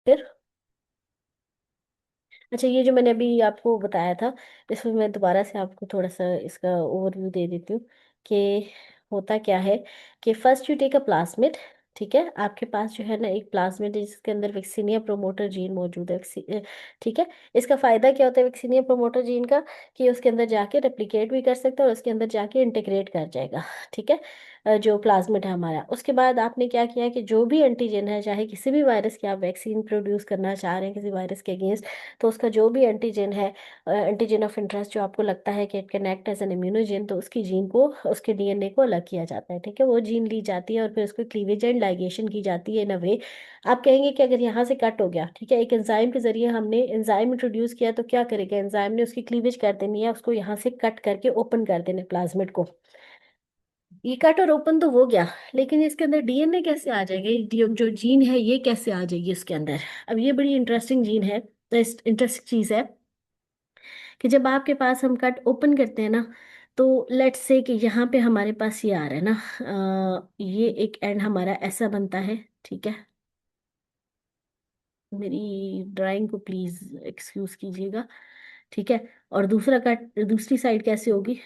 फिर अच्छा, ये जो मैंने अभी आपको बताया था, इसमें मैं दोबारा से आपको थोड़ा सा इसका ओवरव्यू दे देती हूँ कि होता क्या है। कि first you take a plasmid. ठीक है, आपके पास जो है ना एक प्लाज्मिड है जिसके अंदर वैक्सीनिया प्रोमोटर जीन मौजूद है। ठीक है। इसका फायदा क्या होता है वैक्सीनिया प्रोमोटर जीन का? कि उसके अंदर जाके रेप्लिकेट भी कर सकता है और उसके अंदर जाके इंटीग्रेट कर जाएगा। ठीक है। जो प्लाज्मिड है हमारा, उसके बाद आपने क्या किया कि जो भी एंटीजन है, चाहे किसी भी वायरस की आप वैक्सीन प्रोड्यूस करना चाह रहे हैं किसी वायरस के अगेंस्ट, तो उसका जो भी एंटीजन है, एंटीजन ऑफ इंटरेस्ट जो आपको लगता है कि it can act as an immunogen, तो उसकी जीन को, उसके डीएनए को अलग किया जाता है। ठीक है, वो जीन ली जाती है और फिर उसको क्लीवेज एंड लाइगेशन की जाती है इन अ वे। आप कहेंगे कि अगर यहाँ से कट हो गया, ठीक है, एक एंजाइम के जरिए हमने एंजाइम इंट्रोड्यूस किया, तो क्या करेगा एंजाइम ने? उसकी क्लीवेज कर देनी है, उसको यहाँ से कट करके ओपन कर देना प्लाज्मिड को। ये कट और ओपन तो हो गया, लेकिन इसके अंदर डीएनए कैसे आ जाएगा? जो जीन है ये कैसे आ जाएगी इसके अंदर? अब ये बड़ी इंटरेस्टिंग जीन है, इंटरेस्टिंग चीज है कि जब आपके पास हम कट ओपन करते हैं ना, तो लेट्स से कि यहाँ पे हमारे पास ये आ रहा है ना, ये एक एंड हमारा ऐसा बनता है। ठीक है, मेरी ड्राइंग को प्लीज एक्सक्यूज कीजिएगा। ठीक है। और दूसरा कट दूसरी साइड कैसे होगी?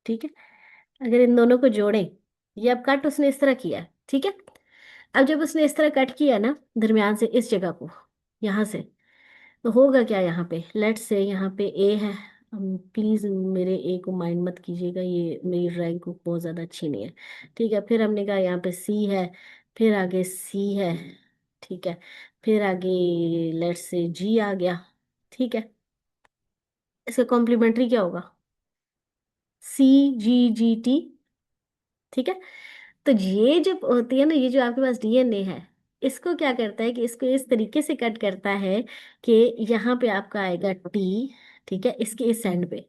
ठीक है। अगर इन दोनों को जोड़ें, ये अब कट उसने इस तरह किया है। ठीक है। अब जब उसने इस तरह कट किया ना दरमियान से इस जगह को, यहाँ से, तो होगा क्या यहाँ पे? लेट्स से यहाँ पे ए है। प्लीज मेरे ए को माइंड मत कीजिएगा, ये मेरी ड्राइंग को बहुत ज़्यादा अच्छी नहीं है। ठीक है, फिर हमने कहा यहाँ पे सी है, फिर आगे सी है। ठीक है, फिर आगे लेट्स से जी आ गया। ठीक है, इसका कॉम्प्लीमेंट्री क्या होगा? सी जी जी टी। ठीक है। तो ये जब होती है ना, ये जो आपके पास डीएनए है, इसको क्या करता है कि इसको इस तरीके से कट करता है कि यहाँ पे आपका आएगा टी। ठीक है, इसके इस एंड पे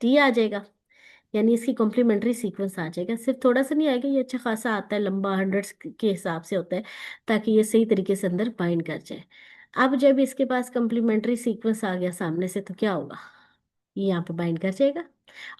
टी आ जाएगा, यानी इसकी कॉम्प्लीमेंट्री सीक्वेंस आ जाएगा। सिर्फ थोड़ा सा नहीं आएगा, ये अच्छा खासा आता है, लंबा हंड्रेड्स के हिसाब से होता है, ताकि ये सही तरीके से अंदर बाइंड कर जाए। अब जब इसके पास कॉम्प्लीमेंट्री सीक्वेंस आ गया सामने से, तो क्या होगा? ये यहाँ पे बाइंड कर जाएगा।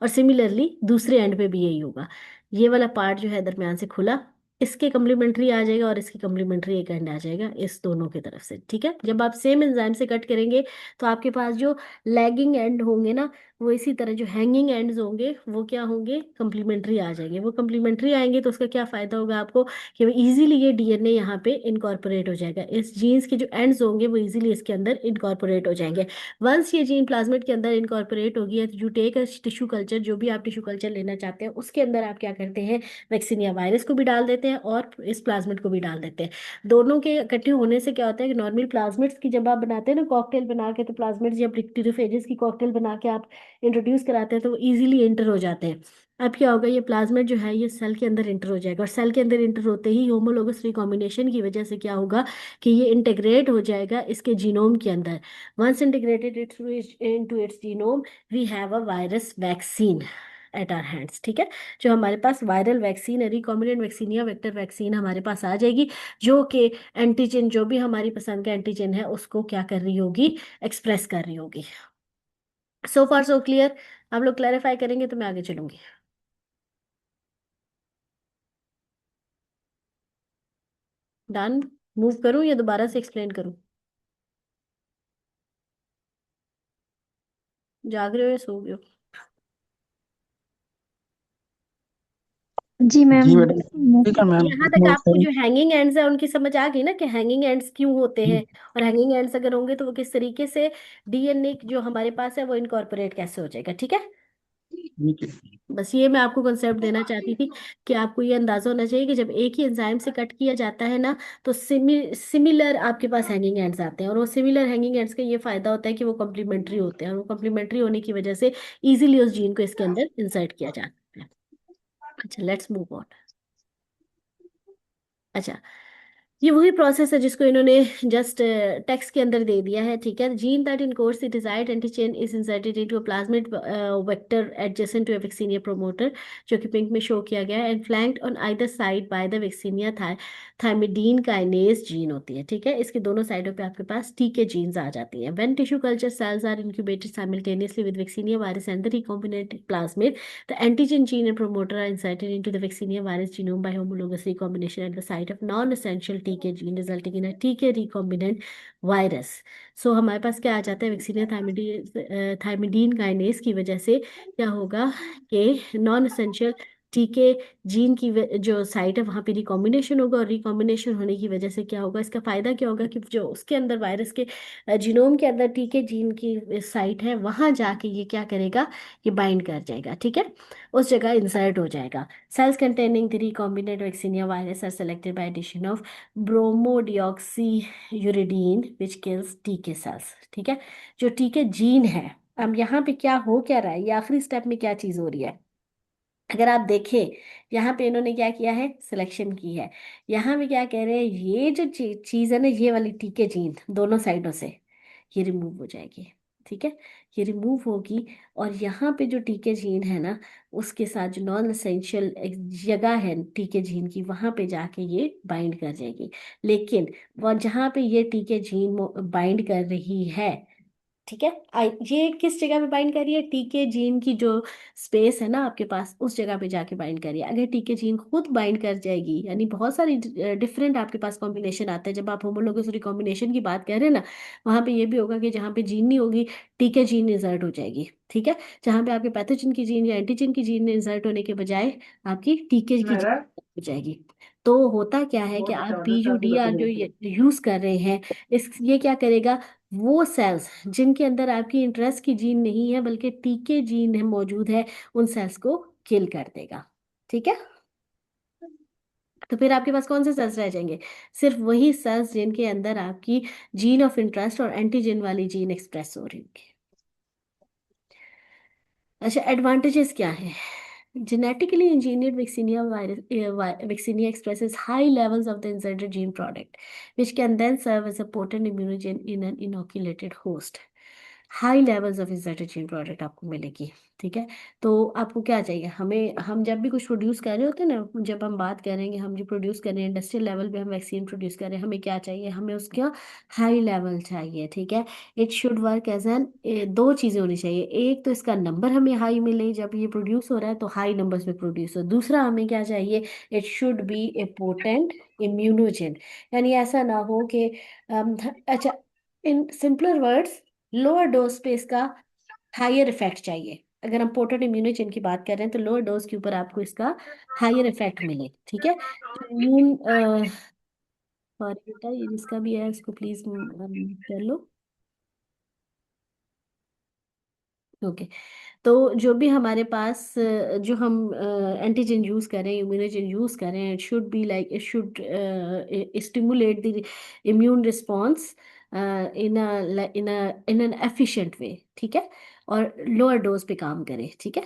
और सिमिलरली दूसरे एंड पे भी यही होगा। ये वाला पार्ट जो है दरमियान से खुला, इसके कम्प्लीमेंट्री आ जाएगा और इसकी कम्प्लीमेंट्री एक एंड आ जाएगा इस दोनों की तरफ से। ठीक है, जब आप सेम एंजाइम से कट करेंगे, तो आपके पास जो लैगिंग एंड होंगे ना, वो इसी तरह जो हैंगिंग एंड्स होंगे वो क्या होंगे? कम्प्लीमेंट्री आ जाएंगे। वो कम्प्लीमेंट्री आएंगे तो उसका क्या फायदा होगा आपको? कि वो इजीली ये डीएनए यहाँ पे इनकॉर्पोरेट हो जाएगा, इस जीन्स के जो एंड्स होंगे वो इजीली इसके अंदर इनकॉर्पोरेट हो जाएंगे। वंस ये जीन प्लाज्मिड के अंदर इनकॉर्पोरेट होगी है, तो यू टेक टिश्यू कल्चर, जो भी आप टिश्यू कल्चर लेना चाहते हैं, उसके अंदर आप क्या करते हैं? वैक्सीनिया वायरस को भी डाल देते हैं और इस प्लाज्मिड को भी डाल देते हैं। दोनों के इकट्ठे होने से क्या होता है कि नॉर्मल प्लाज्मिड्स की जब आप बनाते हैं ना कॉकटेल बना के, तो प्लाज्मिड्स या बैक्टीरियोफेजेस की कॉकटेल बना के आप इंट्रोड्यूस कराते हैं, तो वो इजीली एंटर हो जाते हैं। अब क्या होगा? ये प्लाज्मिड जो है ये सेल के अंदर इंटर हो जाएगा, और सेल के अंदर इंटर होते ही होमोलोगस रिकॉम्बिनेशन की वजह से क्या होगा कि ये इंटीग्रेट हो जाएगा इसके जीनोम के अंदर। Once integrated it through into its genome, we have a virus vaccine at our hands। ठीक है, जो हमारे पास वायरल वैक्सीन है, रिकॉम्बिनेंट वैक्सीन या वेक्टर वैक्सीन हमारे पास आ जाएगी, जो कि एंटीजन, जो भी हमारी पसंद का एंटीजन है उसको क्या कर रही होगी? एक्सप्रेस कर रही होगी। सो फार सो क्लियर। आप लोग क्लैरिफाई करेंगे तो मैं आगे चलूंगी। डन। मूव करूं या दोबारा से एक्सप्लेन करूं? जाग रहे हो या सो गए हो? जी मैम। जी मैडम। ठीक है मैम, यहाँ तक आपको मोशन। जो हैंगिंग एंड्स है उनकी समझ आ गई ना, कि हैंगिंग एंड्स क्यों होते हैं, और हैंगिंग एंड्स अगर होंगे तो वो किस तरीके से डीएनए जो हमारे पास है वो इनकॉर्पोरेट कैसे हो जाएगा। ठीक है, ठीक है। बस ये मैं आपको कंसेप्ट देना चाहती थी कि आपको ये अंदाजा होना चाहिए कि जब एक ही एंजाइम से कट किया जाता है ना, तो सिमिलर आपके पास हैंगिंग एंड्स आते हैं, और वो सिमिलर हैंगिंग एंड्स का ये फायदा होता है कि वो कॉम्प्लीमेंट्री होते हैं, और वो कॉम्प्लीमेंट्री होने की वजह से इजीली उस जीन को इसके अंदर इंसर्ट किया जाता है। अच्छा, लेट्स मूव ऑन। अच्छा, ये वही प्रोसेस है जिसको इन्होंने जस्ट टेक्स्ट के अंदर दे दिया है, ठीक है। Gene that encodes the desired antigen is inserted into a plasmid vector adjacent to a vaccinia promoter, जो कि पिंक में शो किया गया है, and flanked on either side by the vaccinia thymidine kinase gene होती है, ठीक है। इसके दोनों साइडों पे आपके पास टीके जीन्स आ जाती हैं। When tissue culture cells are incubated simultaneously with vaccinia virus and the recombinant plasmid, the antigen gene and promoter are inserted into the vaccinia virus genome by homologous recombination at the site of non-essential TK gene, resulting in a TK recombinant virus. So हमारे पास क्या आ जाता है, vaccinia thymidine kinase की वजह से क्या होगा कि नॉन एसेंशियल टीके जीन की जो साइट है वहाँ पे रिकॉम्बिनेशन होगा, और रिकॉम्बिनेशन होने की वजह से क्या होगा, इसका फायदा क्या होगा कि जो उसके अंदर वायरस के जीनोम के अंदर टीके जीन की साइट है वहाँ जाके ये क्या करेगा, ये बाइंड कर जाएगा, ठीक है, उस जगह इंसर्ट हो जाएगा। Cells containing the recombinant vaccinia virus are selected by addition of bromodeoxyuridine which kills TK cells, ठीक है। जो टीके जीन है, अब यहाँ पे क्या हो क्या रहा है, ये आखिरी स्टेप में क्या चीज हो रही है, अगर आप देखें यहाँ पे इन्होंने क्या किया है, सिलेक्शन की है। यहाँ पे क्या कह रहे हैं, ये जो चीज है ना, ये वाली टीके जीन दोनों साइडों से ये रिमूव हो जाएगी, ठीक है, ये रिमूव होगी। और यहाँ पे जो टीके जीन है ना, उसके साथ जो नॉन एसेंशियल जगह है टीके जीन की, वहां पे जाके ये बाइंड कर जाएगी। लेकिन वह जहाँ पे ये टीके जीन बाइंड कर रही है, ठीक है, ये किस जगह पे बाइंड करिए, टीके जीन की जो स्पेस है ना आपके पास, उस जगह पे जाके बाइंड करिए। अगर टीके जीन खुद बाइंड कर जाएगी, यानी बहुत सारी डिफरेंट आपके पास कॉम्बिनेशन आते हैं, जब आप होमोलोगस रिकॉम्बिनेशन की बात कर रहे हैं ना, वहां पे ये भी होगा कि जहाँ पे जीन नहीं होगी, टीके जीन इंसर्ट हो जाएगी, ठीक है। जहाँ पे आपके पैथोजन की जीन या एंटीजन की जीन इंसर्ट होने के बजाय आपकी टीके की जीन हो जाएगी। तो होता क्या है कि आप PUDR जो यूज कर रहे हैं, इस ये क्या करेगा, वो सेल्स जिनके अंदर आपकी इंटरेस्ट की जीन नहीं है बल्कि टीके जीन है मौजूद है, उन सेल्स को किल कर देगा, ठीक है। तो फिर आपके पास कौन से सेल्स रह जाएंगे, सिर्फ वही सेल्स जिनके अंदर आपकी जीन ऑफ इंटरेस्ट और एंटीजन वाली जीन एक्सप्रेस हो रही होगी। अच्छा, एडवांटेजेस क्या है, genetically engineered vaccinia virus vaccinia expresses high levels of the inserted gene product, which can then serve as a potent immunogen in an inoculated host. High levels of inserted gene product आपको मिलेगी, ठीक है। तो आपको क्या चाहिए, हमें हम जब भी कुछ प्रोड्यूस कर रहे होते हैं ना, जब हम बात करेंगे, हम जो प्रोड्यूस कर रहे हैं इंडस्ट्रियल लेवल पे हम वैक्सीन प्रोड्यूस कर रहे हैं, हमें क्या चाहिए, हमें उसका हाई लेवल चाहिए, ठीक है। It should work as an, दो चीज़ें होनी चाहिए, एक तो इसका नंबर हमें हाई मिले, जब ये प्रोड्यूस हो रहा है तो हाई नंबर्स में प्रोड्यूस हो। दूसरा हमें क्या चाहिए, it should be a potent immunogen, यानी ऐसा ना हो कि अच्छा, in simpler words, lower dose पे इसका हायर इफेक्ट चाहिए। अगर हम पोर्टेड इम्यूनोजेन की बात कर रहे हैं तो लोअर डोज के ऊपर आपको इसका हायर इफेक्ट मिले, ठीक है। तो इम्यून सॉरी बेटा, ये जिसका भी है उसको प्लीज कर लो। ओके। तो जो भी हमारे पास जो हम एंटीजन यूज करें, इम्यूनोजन यूज करें, it should be like, it should stimulate the immune response in an efficient way, ठीक है, और लोअर डोज पे काम करे, ठीक है।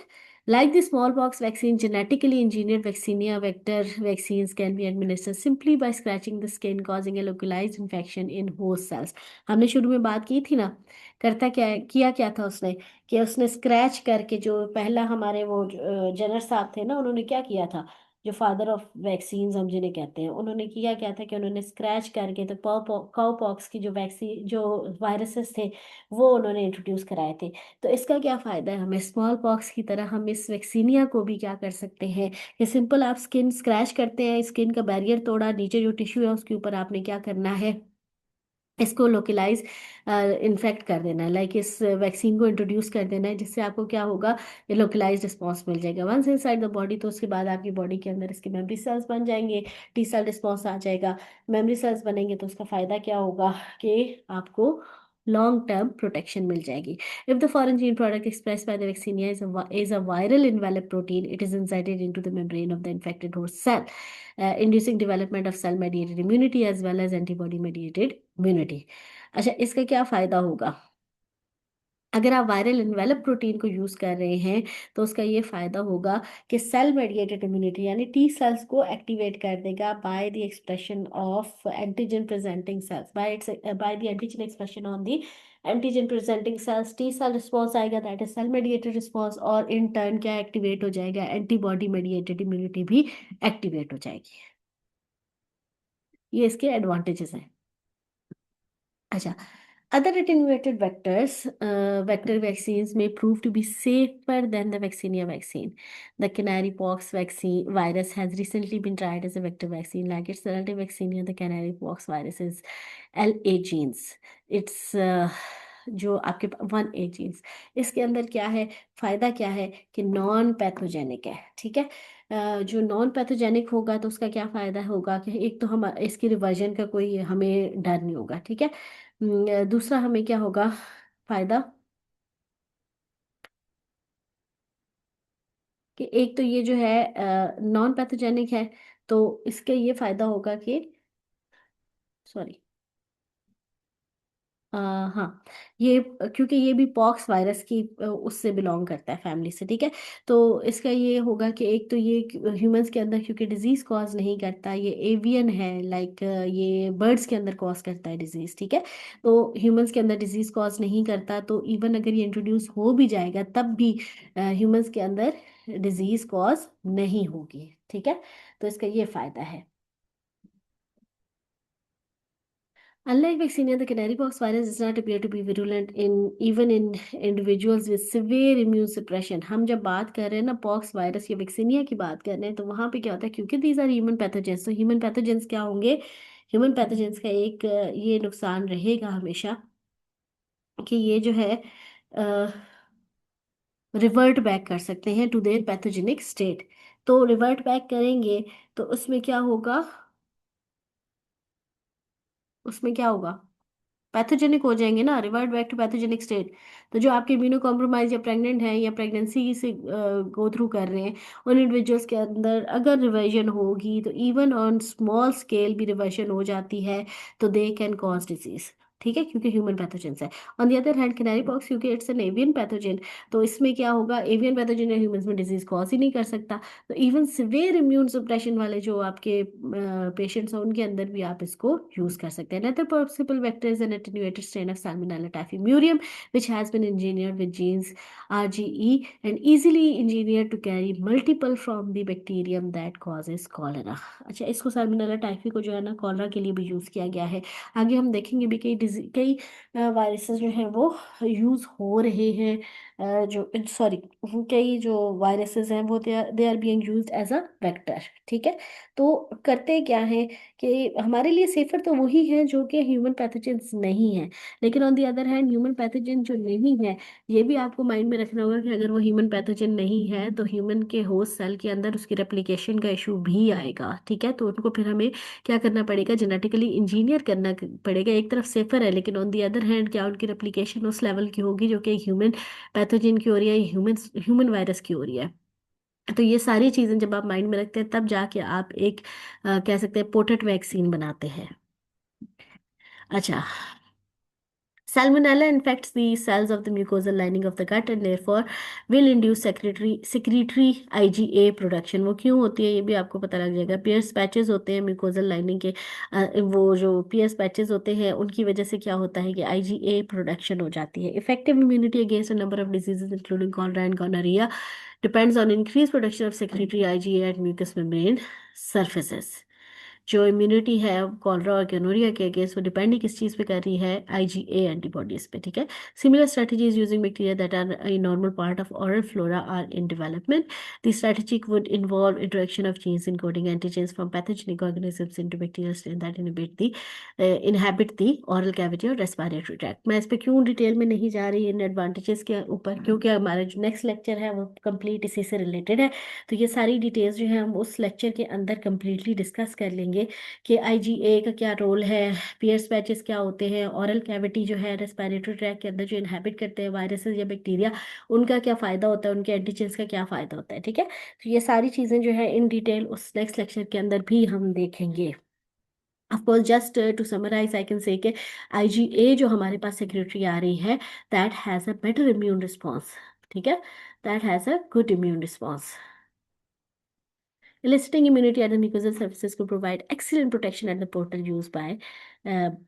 Like the smallpox vaccine, genetically engineered vaccinia vector vaccines can be administered simply by scratching the skin, causing a localized infection in host cells. हमने शुरू में बात की थी ना, करता क्या किया क्या था उसने, कि उसने स्क्रैच करके, जो पहला हमारे वो जनर साहब थे ना, उन्होंने क्या किया था, जो फादर ऑफ वैक्सीन्स हम जिन्हें कहते हैं, उन्होंने किया क्या था कि उन्होंने स्क्रैच करके तो काउ पॉक्स की जो वैक्सीन जो वायरसेस थे वो उन्होंने इंट्रोड्यूस कराए थे। तो इसका क्या फायदा है, हमें स्मॉल पॉक्स की तरह हम इस वैक्सीनिया को भी क्या कर सकते हैं, कि सिंपल आप स्किन स्क्रैच करते हैं, स्किन का बैरियर तोड़ा, नीचे जो टिश्यू है उसके ऊपर आपने क्या करना है, इसको लोकलाइज इन्फेक्ट कर देना है, लाइक इस वैक्सीन को इंट्रोड्यूस कर देना है, जिससे आपको क्या होगा, ये लोकलाइज रिस्पॉन्स मिल जाएगा वंस इनसाइड द बॉडी। तो उसके बाद आपकी बॉडी के अंदर इसके मेमोरी सेल्स बन जाएंगे, टी सेल रिस्पॉन्स आ जाएगा। मेमोरी सेल्स बनेंगे तो उसका फायदा क्या होगा कि आपको लॉन्ग टर्म प्रोटेक्शन मिल जाएगी। If the foreign gene product expressed by the vaccinia is a viral enveloped protein, it is inserted into the membrane of the infected host cell, inducing development of cell mediated immunity as well as antibody mediated immunity. अच्छा, इसका क्या फायदा होगा, अगर आप viral envelope protein को use कर रहे हैं तो उसका ये फायदा होगा कि सेल मेडिएटेड इम्यूनिटी यानी टी सेल्स को एक्टिवेट कर देगा by the expression of antigen presenting cells, by the antigen expression on the antigen presenting cells. T cell response आएगा, that is cell mediated response, और इन टर्न क्या activate हो जाएगा, antibody mediated immunity भी activate हो जाएगी। ये इसके एडवांटेजेस हैं। अच्छा, other attenuated vectors, vector vaccines may prove to be safer than the vaccinia vaccine. The canary pox vaccine virus has recently been tried as a vector vaccine, like its relative vaccinia. The canary pox virus is LA genes. It's जो आपके 1A jeans, इसके अंदर क्या है, फायदा क्या है कि नॉन पैथोजेनिक है। ठीक है, जो नॉन पैथोजेनिक होगा तो उसका क्या फायदा होगा कि एक तो हम इसकी रिवर्जन का कोई हमें डर नहीं होगा। ठीक है, दूसरा हमें क्या होगा फायदा कि एक तो ये जो है नॉन पैथोजेनिक है, तो इसके ये फायदा होगा कि, सॉरी, हाँ, ये क्योंकि ये भी पॉक्स वायरस की उससे बिलोंग करता है, फैमिली से। ठीक है, तो इसका ये होगा कि एक तो ये ह्यूमंस के अंदर क्योंकि डिजीज कॉज नहीं करता, ये एवियन है, लाइक ये बर्ड्स के अंदर कॉज करता है डिजीज। ठीक है, तो ह्यूमंस के अंदर डिजीज कॉज नहीं करता, तो इवन अगर ये इंट्रोड्यूस हो भी जाएगा तब भी ह्यूमंस के अंदर डिजीज कॉज नहीं होगी। ठीक है, तो इसका ये फायदा है। Unlike vaccinia, the canary pox virus does not appear to be virulent in even in individuals with severe immune suppression. हम जब बात कर रहे हैं ना पॉक्स वायरस या वैक्सीनिया की बात कर रहे हैं, तो वहां पे क्या होता है, क्योंकि दीज आर ह्यूमन पैथोजेंस, तो ह्यूमन पैथोजेंस क्या होंगे, ह्यूमन पैथोजेंस का एक ये नुकसान रहेगा हमेशा कि ये जो है रिवर्ट बैक कर सकते हैं टू देयर पैथोजेनिक स्टेट। तो रिवर्ट बैक करेंगे तो उसमें क्या होगा, उसमें क्या होगा, पैथोजेनिक हो जाएंगे ना, revert back to pathogenic state. तो जो आपके इम्यूनो कॉम्प्रोमाइज या प्रेग्नेंट हैं या प्रेगनेंसी से गो थ्रू कर रहे हैं, उन इंडिविजुअल्स के अंदर अगर रिवर्जन होगी तो इवन ऑन स्मॉल स्केल भी रिवर्जन हो जाती है, तो दे कैन कॉज डिजीज। ठीक है, क्योंकि ह्यूमन पैथोजन है। On the other hand canary pox क्योंकि इट्स एन एवियन पैथोजन, तो इसमें क्या होगा, एवियन पैथोजन ह्यूमंस में डिजीज कॉज ही नहीं कर सकता। तो इवन सिवियर इम्यून सप्रेशन वाले जो आपके पेशेंट्स हैं उनके अंदर भी आप इसको यूज कर सकते हैं। Another possible vector is an attenuated strain of Salmonella typhimurium, which has been engineered with genes RGE and easily engineered to carry multiple from the bacterium that causes cholera. अच्छा, इसको साल्मोनेला टाइफी को जो है ना cholera के लिए भी use किया गया है। आगे हम देखेंगे भी कई वायरसेस जो हैं वो यूज हो रहे हैं, जो सॉरी कई जो वायरसेस हैं वो they are being used as a vector. ठीक है, तो करते क्या है कि हमारे लिए सेफर तो वही है जो कि ह्यूमन पैथोजेंस नहीं है, लेकिन on the other hand human pathogen जो नहीं है, ये भी आपको माइंड में रखना होगा कि अगर वो ह्यूमन पैथोजन नहीं है तो ह्यूमन के होस्ट सेल के अंदर उसकी रेप्लिकेशन का इशू भी आएगा। ठीक है, तो उनको फिर हमें क्या करना पड़ेगा, जेनेटिकली इंजीनियर करना पड़ेगा। एक तरफ सेफर है, लेकिन ऑन दी अदर हैंड क्या उनकी रेप्लिकेशन उस लेवल की होगी जो कि ह्यूमन पैथोजन की हो रही है, ह्यूमन ह्यूमन वायरस की हो रही है। तो ये सारी चीजें जब आप माइंड में रखते हैं तब जाके आप एक कह सकते हैं पोटेट वैक्सीन बनाते हैं। अच्छा, Salmonella infects the cells of the mucosal lining of the gut and therefore will induce secretory IgA production। वो क्यों होती है ये भी आपको पता लग जाएगा। पियर्स पैचेस होते हैं म्यूकोजल लाइनिंग के, वो जो पियर्स पैचेस होते हैं उनकी वजह से क्या होता है कि IgA प्रोडक्शन हो जाती है। Effective immunity against a number of diseases including cholera and gonorrhoea depends on increased production of secretory IgA at mucous membrane surfaces। जो इम्यूनिटी है कॉलरा और गोनोरिया के अगेंस्ट वो डिपेंड ही किस चीज़ पे कर रही है, IgA एंटीबॉडीज पे। ठीक है, similar strategies using bacteria that are a normal part of oral flora are in development। The strategy would involve introduction of genes encoding antigens from pathogenic organisms into bacterial strain that inhabit the oral cavity और respiratory tract। मैं इस पे क्यों detail में नहीं जा रही इन advantages के ऊपर, क्योंकि हमारा जो नेक्स्ट लेक्चर है वो कंप्लीट इसी से रिलेटेड है। तो ये सारी डिटेल्स जो है हम उस लेक्चर के अंदर कंप्लीटली डिस्कस कर लेंगे कि IgA का क्या रोल है, पियर्स पैचेस क्या होते हैं, ऑरल कैविटी जो है रेस्पिरेटरी ट्रैक के अंदर जो इनहेबिट करते हैं वायरसेस या बैक्टीरिया, उनका क्या फ़ायदा होता है, उनके एंटीजेंस का क्या फ़ायदा होता है। ठीक है, तो ये सारी चीज़ें जो है इन डिटेल उस नेक्स्ट लेक्चर के अंदर भी हम देखेंगे। Of course just to summarise I can say कि IgA जो हमारे पास सेक्रेटरी आ रही है, that has a better immune response, ठीक है, that has a good immune response. Eliciting immunity at the mucosal surfaces could provide excellent protection at the portal used by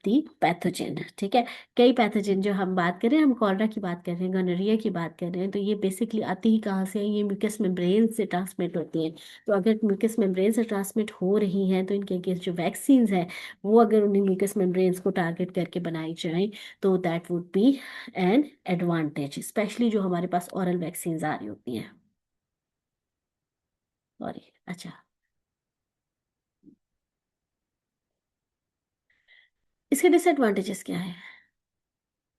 the pathogen. ठीक है. कई pathogen जो हम बात कर रहे हैं, हम कॉलरा की बात कर रहे हैं, गोनोरिया की बात कर रहे हैं, तो ये बेसिकली आती ही कहाँ से है, ये म्यूकस मेम्ब्रेन से ट्रांसमिट होती हैं. तो अगर म्यूकस मेम्ब्रेन से ट्रांसमिट हो रही हैं तो इनके केस जो वैक्सीन्स हैं वो अगर उन्हीं म्यूकस मेम्ब्रेन्स को टारगेट करके बनाई जाए तो that would be an advantage, specially जो हमारे पास ऑरल वैक्सीन्स आ रही होती हैं. सॉरी. अच्छा. इसके डिसएडवांटेजेस क्या है?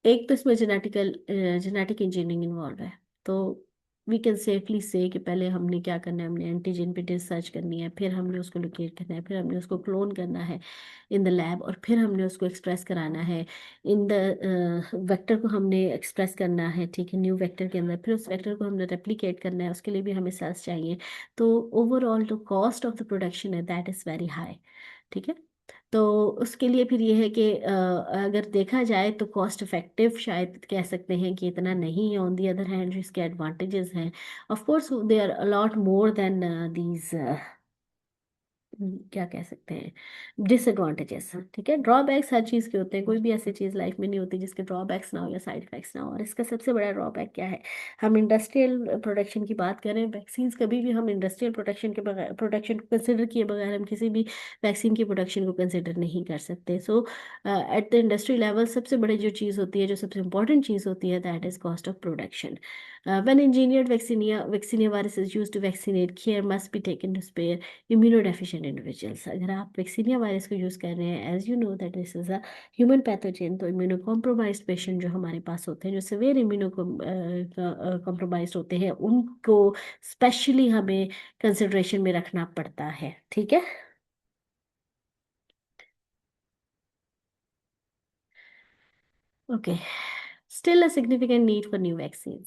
एक तो इसमें जेनेटिक इंजीनियरिंग इन्वॉल्व है. तो वी कैन सेफली से कि पहले हमने क्या करना है, हमने एंटीजन पे रिसर्च करनी है, फिर हमने उसको लोकेट करना है, फिर हमने उसको क्लोन करना है इन द लैब, और फिर हमने उसको एक्सप्रेस कराना है इन द वेक्टर को हमने एक्सप्रेस करना है, ठीक है, न्यू वेक्टर के अंदर, फिर उस वेक्टर को हमने रेप्लिकेट करना है, उसके लिए भी हमें सेल्स चाहिए. तो ओवरऑल जो कॉस्ट ऑफ द प्रोडक्शन है दैट इज़ वेरी हाई. ठीक है. तो उसके लिए फिर ये है कि अगर देखा जाए तो कॉस्ट इफेक्टिव शायद कह सकते हैं कि इतना नहीं है. ऑन दी अदर हैंड जो इसके एडवांटेजेस हैं, of course they are a lot more than these, क्या कह सकते हैं, डिसएडवांटेजेस. ठीक है. ड्रॉबैक्स हर चीज़ के होते हैं, कोई भी ऐसी चीज़ लाइफ में नहीं होती जिसके ड्रॉबैक्स ना हो या साइड इफेक्ट्स ना हो. और इसका सबसे बड़ा ड्रॉबैक क्या है, हम इंडस्ट्रियल प्रोडक्शन की बात करें, वैक्सीन्स कभी भी हम इंडस्ट्रियल प्रोडक्शन के बगैर, प्रोडक्शन को कंसिडर किए बगैर हम किसी भी वैक्सीन की प्रोडक्शन को कंसिडर नहीं कर सकते. सो एट द इंडस्ट्री लेवल सबसे बड़ी जो चीज़ होती है, जो सबसे इंपॉर्टेंट चीज़ होती है, that is cost of production. When engineered vaccinia virus is used to vaccinate, care must be taken to spare immunodeficient individuals. अगर आप वैक्सीनिया वायरस को यूज़ कर रहे हैं, as you know that this is a human pathogen, तो immuno compromised patient जो हमारे पास होते हैं, जो सिवियर इम्यूनो कॉम्प्रोमाइज्ड होते हैं, उनको स्पेशली हमें कंसिडरेशन में रखना पड़ता है. ठीक है. Okay. Still a significant need for new vaccine.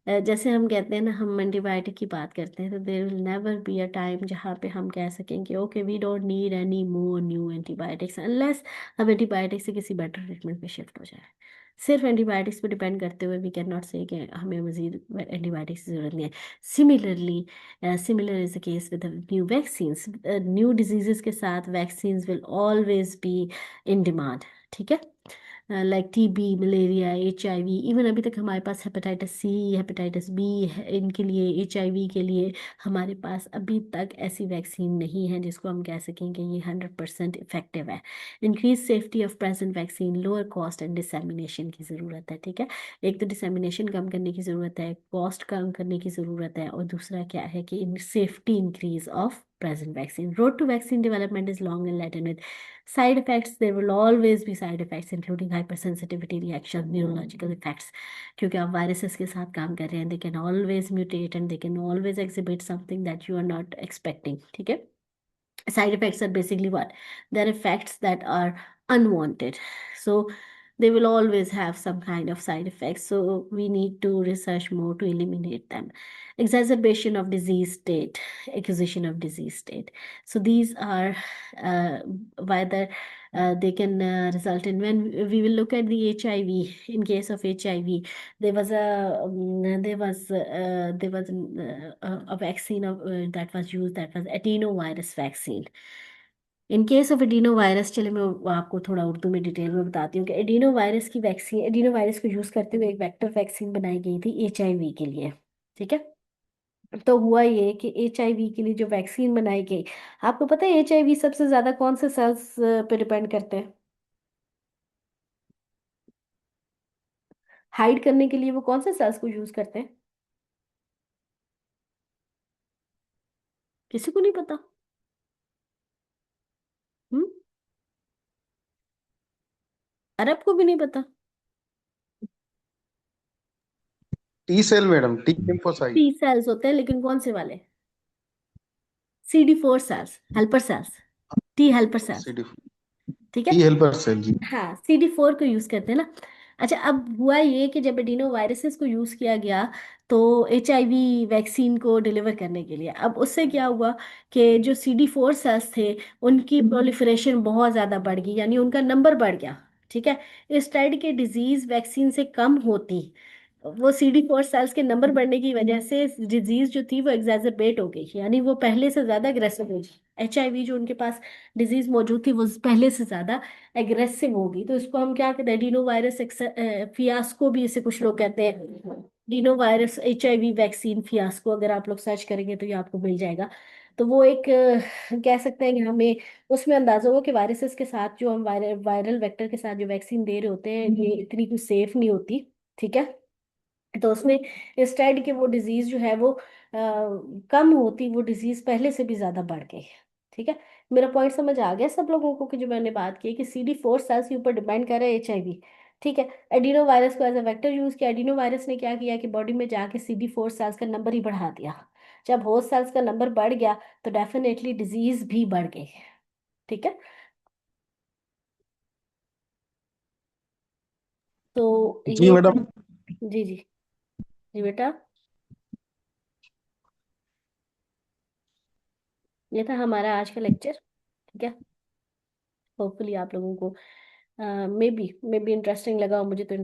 जैसे हम कहते हैं ना, हम एंटीबायोटिक की बात करते हैं, तो there will never be a time जहाँ पे हम कह सकें कि okay we don't need any more new antibiotics unless हम एंटीबायोटिक्स से किसी बेटर ट्रीटमेंट पे शिफ्ट हो जाए. सिर्फ एंटीबायोटिक्स पे डिपेंड करते हुए वी कैन नॉट से कि हमें मजीद एंटीबायोटिक्स की जरूरत नहीं है. Similarly, similar is the case with new vaccines. New diseases के साथ vaccines will always be in demand. ठीक है. Like TB, malaria, HIV, even अभी तक हमारे पास हेपेटाइटिस C, हेपेटाइटिस B है, इनके लिए, HIV के लिए हमारे पास अभी तक ऐसी वैक्सीन नहीं है जिसको हम कह सकें कि ये 100% इफेक्टिव है. Increase safety of present vaccine, lower cost and dissemination की ज़रूरत है. ठीक है. एक तो डिसएमिनेशन कम करने की ज़रूरत है, कॉस्ट कम करने की ज़रूरत है, और दूसरा क्या है कि in safety increase of present vaccine. Road to vaccine development is long and laden with side effects. There will always be side effects including hypersensitivity reactions, neurological effects. क्योंकि आप viruses के साथ काम कर रहे हैं, they can always mutate and they can always exhibit something that you are not expecting. ठीक है. Side effects are basically what? They're effects that are unwanted. So they will always have some kind of side effects. So we need to research more to eliminate them. Exacerbation of disease state, acquisition of disease state. So these are uh, whether they can result in, when we will look at the HIV. In case of HIV, there was a vaccine that was used, that was adenovirus vaccine. In case of adeno virus, चले मैं आपको थोड़ा उर्दू में detail में बताती हूँ कि adeno virus की वैक्सीन, एडिनो वायरस को यूज़ करते हुए एक वेक्टर वैक्सीन बनाई गई थी HIV के लिए. ठीक है. तो हुआ ये कि HIV के लिए जो वैक्सीन बनाई गई, आपको पता है HIV सबसे ज्यादा कौन से सेल्स पे डिपेंड करते हैं हाइड करने के लिए, वो कौन से सेल्स को यूज करते हैं? किसी को नहीं पता? हम्म. अरब को भी नहीं पता? T cell madam, T lymphocyte. T cells होते हैं, लेकिन कौन से वाले? CD4 cells, helper cells, T helper cells. C D ठीक है. टी हेल्पर सेल जी। हाँ, CD4 को यूज करते हैं ना. अच्छा, अब हुआ ये कि जब एडिनो वायरसेस को यूज किया गया तो HIV वैक्सीन को डिलीवर करने के लिए, अब उससे क्या हुआ कि जो CD4 सेल्स थे उनकी प्रोलिफरेशन बहुत ज़्यादा बढ़ गई, यानी उनका नंबर बढ़ गया। ठीक है। इस टाइप के डिजीज वैक्सीन से कम होती, वो CD4 सेल्स के नंबर बढ़ने की वजह से डिजीज जो थी वो एग्जैजरबेट हो गई, यानी वो पहले से ज्यादा अग्रेसिव हो गई। HIV जो उनके पास डिजीज मौजूद थी वो पहले से ज्यादा एग्रेसिव होगी। तो इसको हम क्या कहते हैं, डिनो वायरस फियास्को भी इसे कुछ लोग कहते हैं। Dino virus HIV vaccine fiasco, अगर आप लोग सर्च करेंगे तो ये आपको मिल जाएगा। तो वो एक कह सकते हैं कि हमें उसमें अंदाजा हुआ कि वायरसेस के साथ जो हम वायरल वेक्टर के साथ जो वैक्सीन दे रहे होते हैं ये इतनी कुछ सेफ नहीं होती। ठीक है। तो उसमें स्टेड के वो डिजीज जो है वो कम होती, वो डिजीज पहले से भी ज्यादा बढ़ गई। ठीक है। मेरा पॉइंट समझ आ गया सब लोगों को कि जो मैंने बात की कि CD4 सेल्स के ऊपर डिपेंड कर रहा है HIV। ठीक है। एडिनो वायरस को एज अ वेक्टर यूज किया, एडिनो वायरस ने क्या किया कि बॉडी में जाके CD4 सेल्स का नंबर ही बढ़ा दिया। जब होस्ट सेल्स का नंबर बढ़ गया तो डेफिनेटली डिजीज भी बढ़ गई। ठीक है। तो जी ये था। मैडम। जी जी। जी बेटा, ये था हमारा आज का लेक्चर। ठीक है। होपफुली आप लोगों को मे बी इंटरेस्टिंग लगा, और मुझे तो